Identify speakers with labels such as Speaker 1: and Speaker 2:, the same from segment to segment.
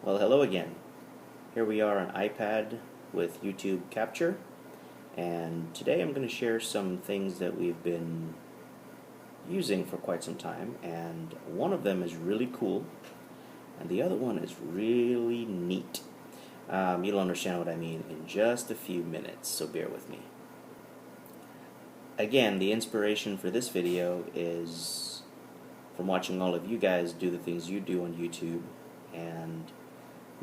Speaker 1: Well, hello again. Here we are on iPad with YouTube Capture, and today I'm going to share some things that we've been using for quite some time, and one of them is really cool, and the other one is really neat. You'll understand what I mean in just a few minutes, so bear with me. Again, the inspiration for this video is from watching all of you guys do the things you do on YouTube, and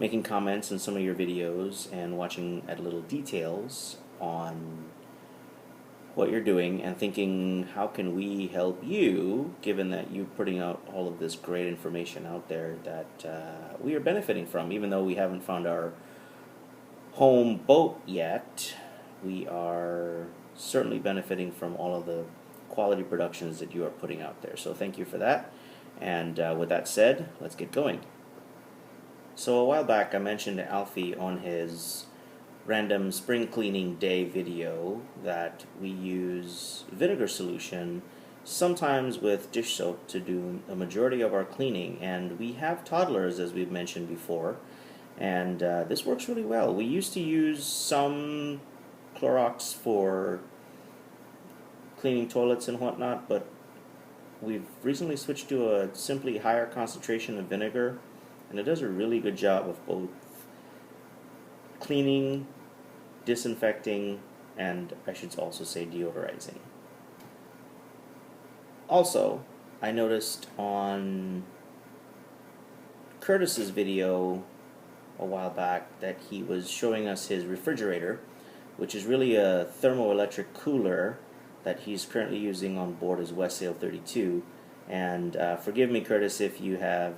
Speaker 1: making comments on some of your videos and watching at little details on what you're doing and thinking, how can we help you, given that you're putting out all of this great information out there that we are benefiting from. Even though we haven't found our home boat yet, we are certainly benefiting from all of the quality productions that you are putting out there. So thank you for that. And with that said, let's get going. So a while back I mentioned to Alfie on his random spring cleaning day video that we use vinegar solution sometimes with dish soap to do a majority of our cleaning, and we have toddlers, as we've mentioned before, and this works really well. We used to use some Clorox for cleaning toilets and whatnot, but we've recently switched to a simply higher concentration of vinegar, and it does a really good job of both cleaning, disinfecting, and I should also say deodorizing. Also, I noticed on Curtis's video a while back that he was showing us his refrigerator, which is really a thermoelectric cooler that he's currently using on board his Westsail 32. And forgive me, Curtis, if you have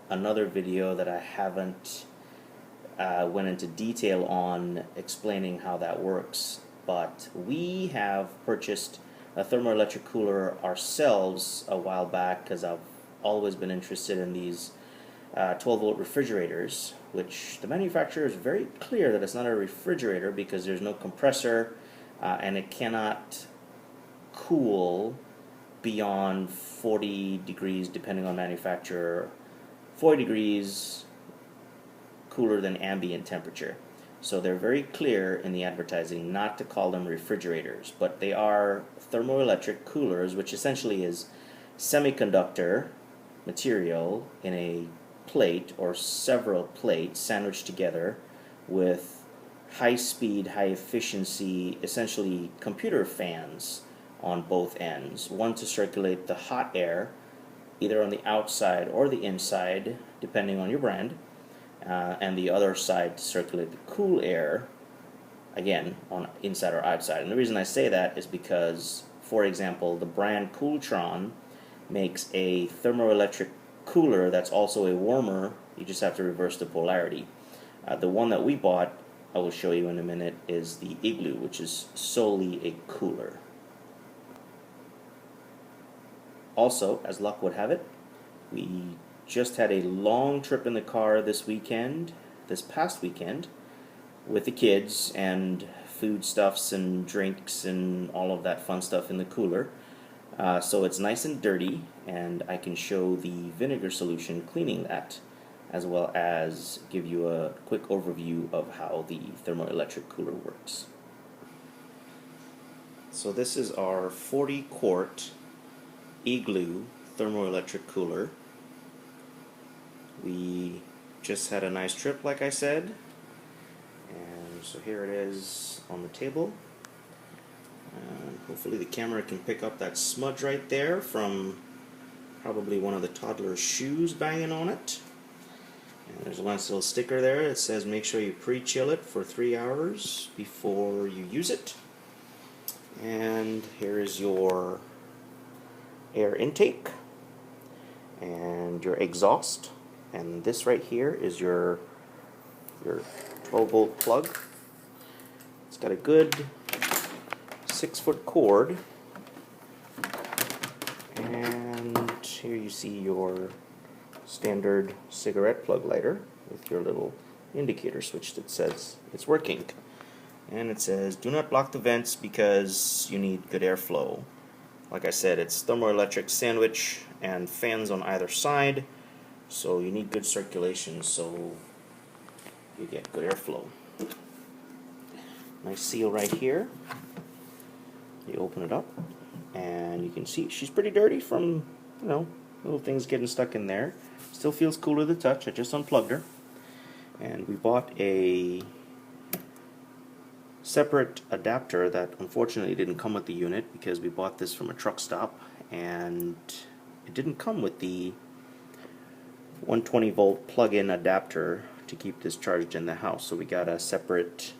Speaker 1: another video that I haven't went into detail on explaining how that works, but we have purchased a thermoelectric cooler ourselves a while back because I've always been interested in these 12-volt refrigerators, which the manufacturer is very clear that it's not a refrigerator because there's no compressor and it cannot cool beyond 40 degrees depending on manufacturer. 40 degrees cooler than ambient temperature. So they're very clear in the advertising not to call them refrigerators, but they are thermoelectric coolers, which essentially is semiconductor material in a plate or several plates sandwiched together with high-speed, high-efficiency, essentially computer fans on both ends, one to circulate the hot air either on the outside or the inside, depending on your brand, and the other side to circulate the cool air, again, on inside or outside. And the reason I say that is because, for example, the brand Cooltron makes a thermoelectric cooler that's also a warmer. You just have to reverse the polarity. The one that we bought, I will show you in a minute, is the Igloo, which is solely a cooler. Also, as luck would have it, we just had a long trip in the car this past weekend, with the kids and foodstuffs and drinks and all of that fun stuff in the cooler. So it's nice and dirty, and I can show the vinegar solution cleaning that, as well as give you a quick overview of how the thermoelectric cooler works. So this is our 40 quart Igloo thermoelectric cooler. We just had a nice trip, like I said, and so here it is on the table. And hopefully the camera can pick up that smudge right there from probably one of the toddler's shoes banging on it. And there's a nice little sticker there that says make sure you pre-chill it for 3 hours before you use it. And here is your air intake and your exhaust, and this right here is your 12-volt plug. It's got a good 6-foot cord, and here you see your standard cigarette plug lighter with your little indicator switch that says it's working, and it says do not block the vents because you need good airflow. Like I said, it's thermoelectric sandwich and fans on either side, so you need good circulation. So you get good airflow. Nice seal right here. You open it up, and you can see she's pretty dirty from, little things getting stuck in there. Still feels cool to the touch. I just unplugged her. And we bought a separate adapter that unfortunately didn't come with the unit because we bought this from a truck stop, and it didn't come with the 120 volt plug-in adapter to keep this charged in the house. So we got a separate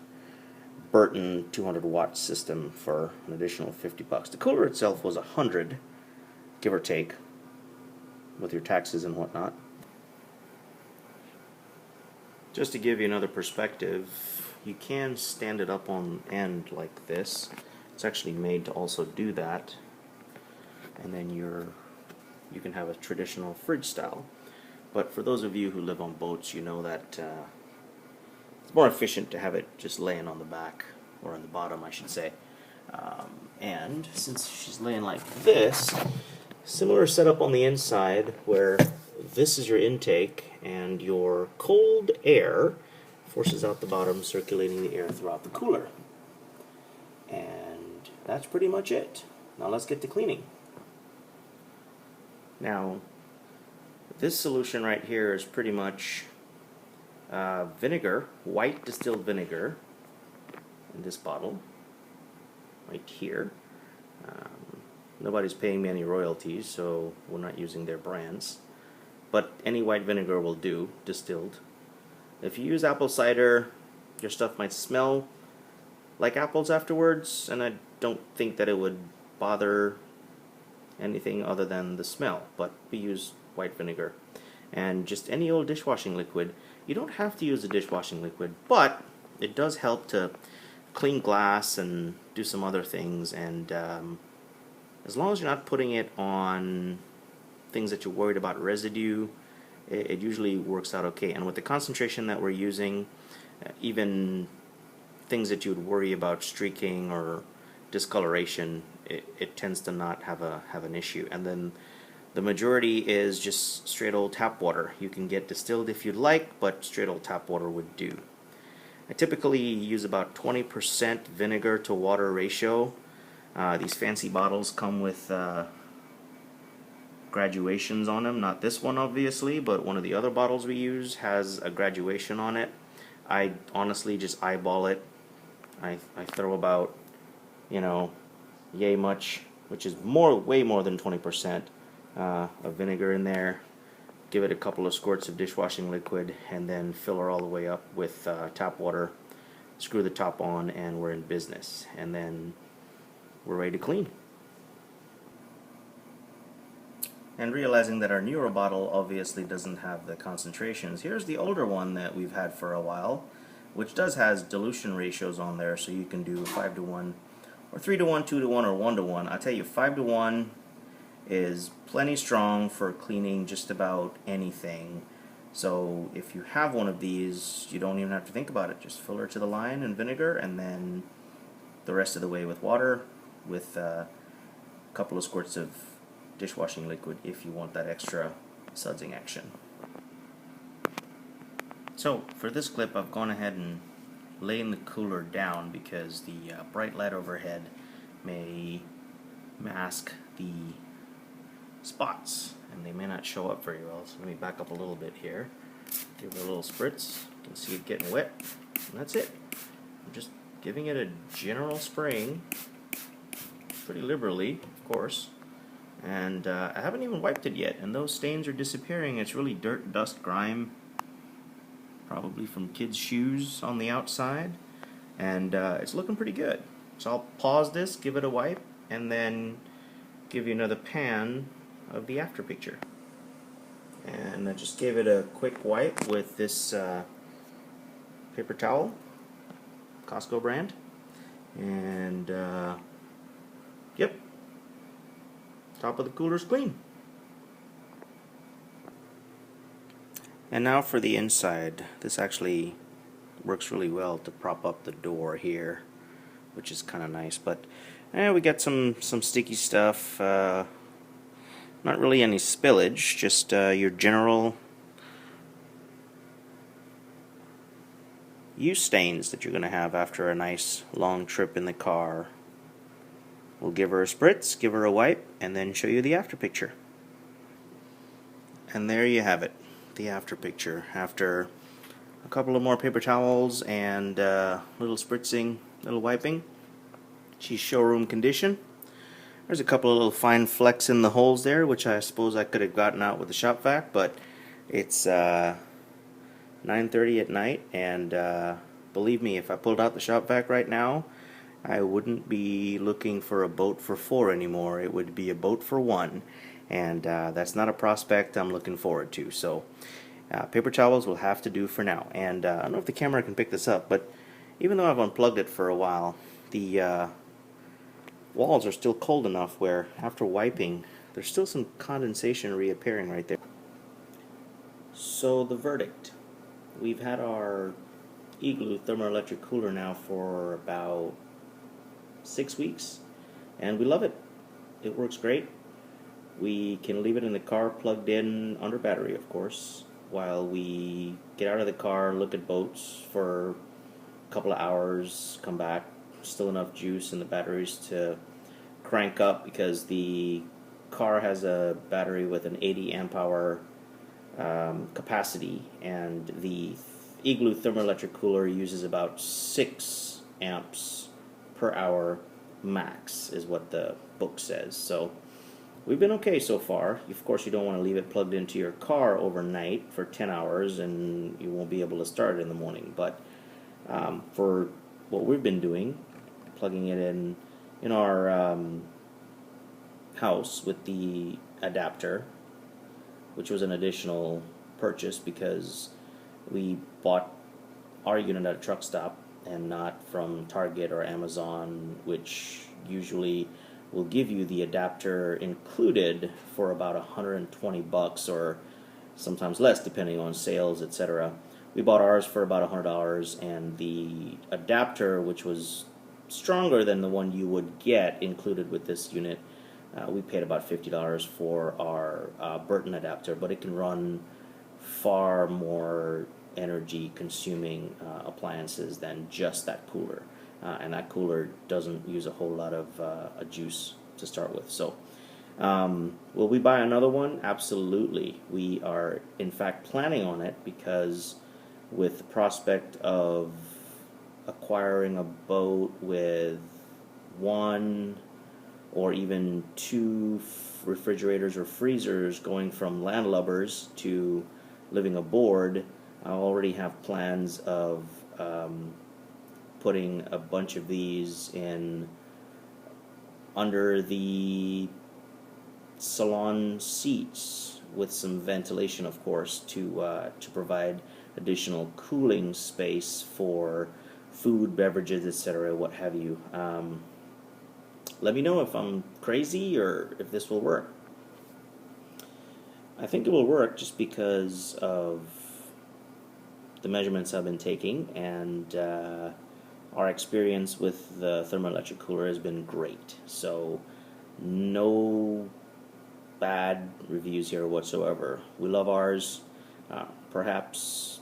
Speaker 1: Burton 200 watt system for an additional $50. The cooler itself was $100, give or take, with your taxes and whatnot. Just to give you another perspective, you can stand it up on end like this. It's actually made to also do that, and then you can have a traditional fridge style. But for those of you who live on boats, you know that it's more efficient to have it just laying on the back, or on the bottom I should say. And since she's laying like this, similar setup on the inside where this is your intake and your cold air forces out the bottom, circulating the air throughout the cooler. And that's pretty much it. Now let's get to cleaning. Now, this solution right here is pretty much vinegar, white distilled vinegar, in this bottle, right here. Nobody's paying me any royalties, so we're not using their brands. But any white vinegar will do, distilled. If you use apple cider, your stuff might smell like apples afterwards, and I don't think that it would bother anything other than the smell, but we use white vinegar. And just any old dishwashing liquid. You don't have to use a dishwashing liquid, but it does help to clean glass and do some other things, and as long as you're not putting it on things that you're worried about residue, it usually works out okay. And with the concentration that we're using, even things that you would worry about streaking or discoloration, it tends to not have an issue. And then the majority is just straight old tap water. You can get distilled if you'd like, but straight old tap water would do. I typically use about 20% vinegar to water ratio. These fancy bottles come with graduations on them. Not this one obviously, but one of the other bottles we use has a graduation on it. I honestly just eyeball it. I throw about, yay much, which is way more than 20% of vinegar in there. Give it a couple of squirts of dishwashing liquid, and then fill her all the way up with tap water. Screw the top on, and we're in business. And then we're ready to clean. And realizing that our newer bottle obviously doesn't have the concentrations, here's the older one that we've had for a while, which has dilution ratios on there, so you can do 5-to-1, or 3-to-1, 2-to-1, or 1-to-1. I'll tell you, 5-to-1 is plenty strong for cleaning just about anything. So if you have one of these, you don't even have to think about it. Just fill her to the line in vinegar, and then the rest of the way with water, with a couple of squirts of dishwashing liquid if you want that extra sudsing action. So for this clip, I've gone ahead and laid the cooler down because the bright light overhead may mask the spots, and they may not show up very well. So let me back up a little bit here, give it a little spritz. You can see it getting wet, and that's it. I'm just giving it a general spraying, pretty liberally, of course. And I haven't even wiped it yet, and those stains are disappearing. It's really dirt, dust, grime, probably from kids' shoes on the outside, and it's looking pretty good. So I'll pause this, give it a wipe, and then give you another pan of the after picture. And I just gave it a quick wipe with this paper towel, Costco brand, and yep, top of the cooler's clean. And now for the inside. This actually works really well to prop up the door here, which is kind of nice. But we got some sticky stuff. Not really any spillage, just your general use stains that you're going to have after a nice long trip in the car. We'll give her a spritz, give her a wipe, and then show you the after picture. And there you have it, the after picture. After a couple of more paper towels and little spritzing, little wiping, she's showroom condition. There's a couple of little fine flecks in the holes there, which I suppose I could have gotten out with the shop vac, but it's 9:30 at night, and believe me, if I pulled out the shop vac right now, I wouldn't be looking for a boat for 4 anymore. It would be a boat for 1, and that's not a prospect I'm looking forward to. So paper towels will have to do for now. And I don't know if the camera can pick this up, but even though I've unplugged it for a while, the walls are still cold enough where after wiping there's still some condensation reappearing right there. So the verdict: we've had our Igloo thermoelectric cooler now for about 6 weeks, and we love it. It works great. We can leave it in the car plugged in under battery, of course, while we get out of the car, look at boats for a couple of hours, come back, still enough juice in the batteries to crank up, because the car has a battery with an 80 amp hour capacity, and the Igloo thermoelectric cooler uses about 6 amps per hour max, is what the book says. So we've been okay so far. Of course, you don't want to leave it plugged into your car overnight for 10 hours and you won't be able to start it in the morning. But for what we've been doing, plugging it in our house with the adapter, which was an additional purchase because we bought our unit at a truck stop and not from Target or Amazon, which usually will give you the adapter included for about $120 or sometimes less depending on sales, etc. We bought ours for about $100, and the adapter, which was stronger than the one you would get included with this unit, we paid about $50 for our Burton adapter, but it can run far more energy consuming appliances than just that cooler, and that cooler doesn't use a whole lot of juice to start with. So will we buy another one? Absolutely. We are in fact planning on it, because with the prospect of acquiring a boat with 1 or even 2 refrigerators or freezers, going from landlubbers to living aboard, I already have plans of putting a bunch of these in under the salon seats with some ventilation, of course, to provide additional cooling space for food, beverages, etc., what have you. Let me know if I'm crazy or if this will work. I think it will work just because of the measurements I've been taking, and our experience with the thermoelectric cooler has been great. So no bad reviews here whatsoever. We love ours. Perhaps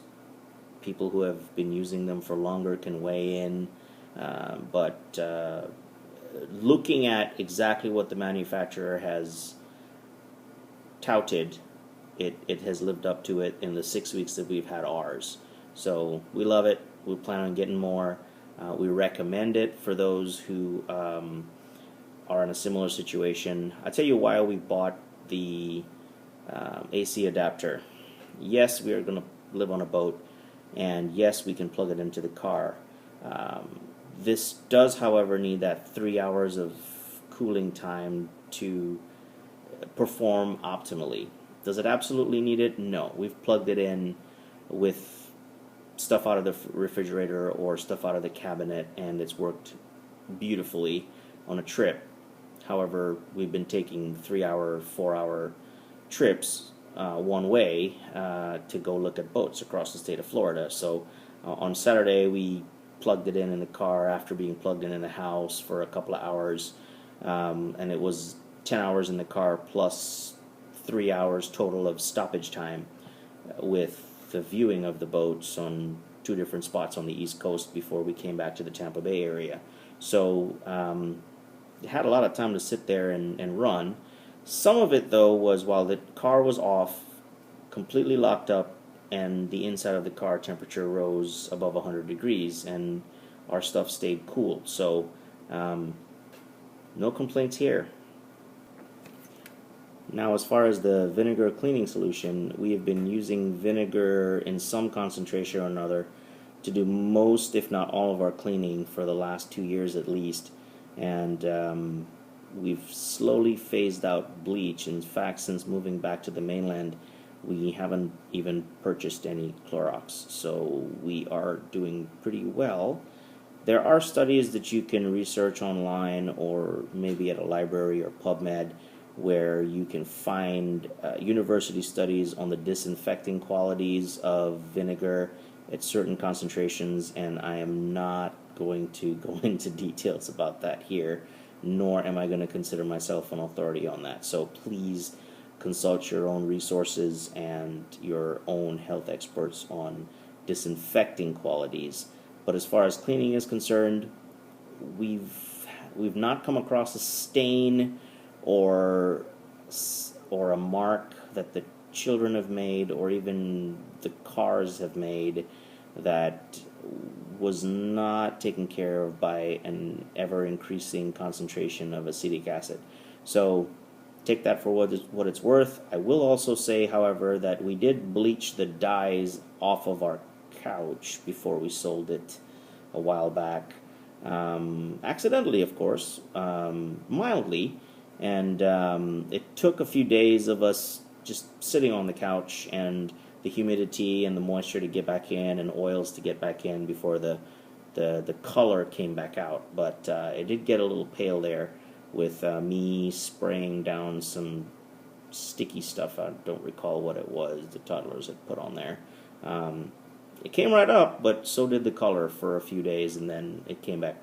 Speaker 1: people who have been using them for longer can weigh in, but looking at exactly what the manufacturer has touted, it has lived up to it in the 6 weeks that we've had ours. So we love it. We plan on getting more. We recommend it for those who are in a similar situation. I'll tell you why we bought the AC adapter. Yes, we are going to live on a boat, and yes, we can plug it into the car. This does, however, need that 3 hours of cooling time to perform optimally. Does it absolutely need it? No. We've plugged it in with stuff out of the refrigerator or stuff out of the cabinet, and it's worked beautifully on a trip. However, we've been taking 3-hour, 4-hour trips one way to go look at boats across the state of Florida. So on Saturday we plugged it in the car after being plugged in the house for a couple of hours, and it was 10 hours in the car plus 3 hours total of stoppage time with the viewing of the boats on two different spots on the East Coast before we came back to the Tampa Bay area. So had a lot of time to sit there and run. Some of it, though, was while the car was off, completely locked up, and the inside of the car temperature rose above 100 degrees, and our stuff stayed cooled. So no complaints here. Now, as far as the vinegar cleaning solution, we have been using vinegar in some concentration or another to do most, if not all, of our cleaning for the last 2 years at least. And we've slowly phased out bleach. In fact, since moving back to the mainland, we haven't even purchased any Clorox. So we are doing pretty well. There are studies that you can research online or maybe at a library or PubMed where you can find university studies on the disinfecting qualities of vinegar at certain concentrations, and I am not going to go into details about that here, nor am I going to consider myself an authority on that. So please consult your own resources and your own health experts on disinfecting qualities. But as far as cleaning is concerned, we've not come across a stain or a mark that the children have made or even the cars have made that was not taken care of by an ever-increasing concentration of acetic acid. So take that for what it's worth. I will also say, however, that we did bleach the dyes off of our couch before we sold it a while back. Accidentally, of course, mildly. And it took a few days of us just sitting on the couch and the humidity and the moisture to get back in and oils to get back in before the color came back out. But it did get a little pale there with me spraying down some sticky stuff. I don't recall what it was the toddlers had put on there. It came right up, but so did the color for a few days, and then it came back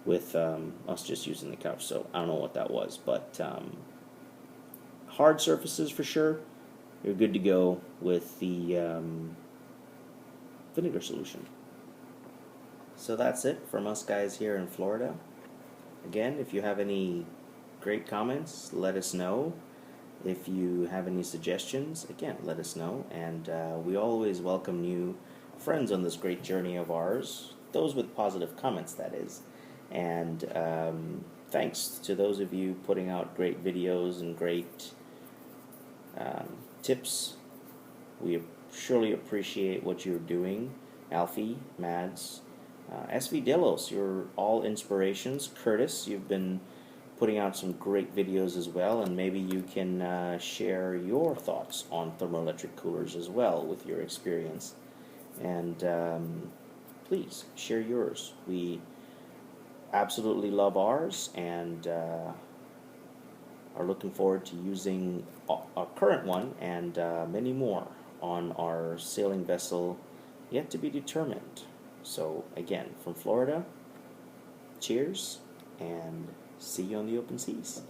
Speaker 1: with us just using the couch. So I don't know what that was, but hard surfaces for sure, you're good to go with the vinegar solution. So that's it from us guys here in Florida. Again, if you have any great comments, let us know. If you have any suggestions, again, let us know. And we always welcome new friends on this great journey of ours, those with positive comments, that is. And thanks to those of you putting out great videos and great tips. We surely appreciate what you're doing. Alfie, Mads, SV Delos, you're all inspirations. Curtis, you've been putting out some great videos as well, and maybe you can share your thoughts on thermoelectric coolers as well with your experience. And please share yours. We absolutely love ours and are looking forward to using our current one and many more on our sailing vessel yet to be determined. So again, from Florida, cheers and see you on the open seas.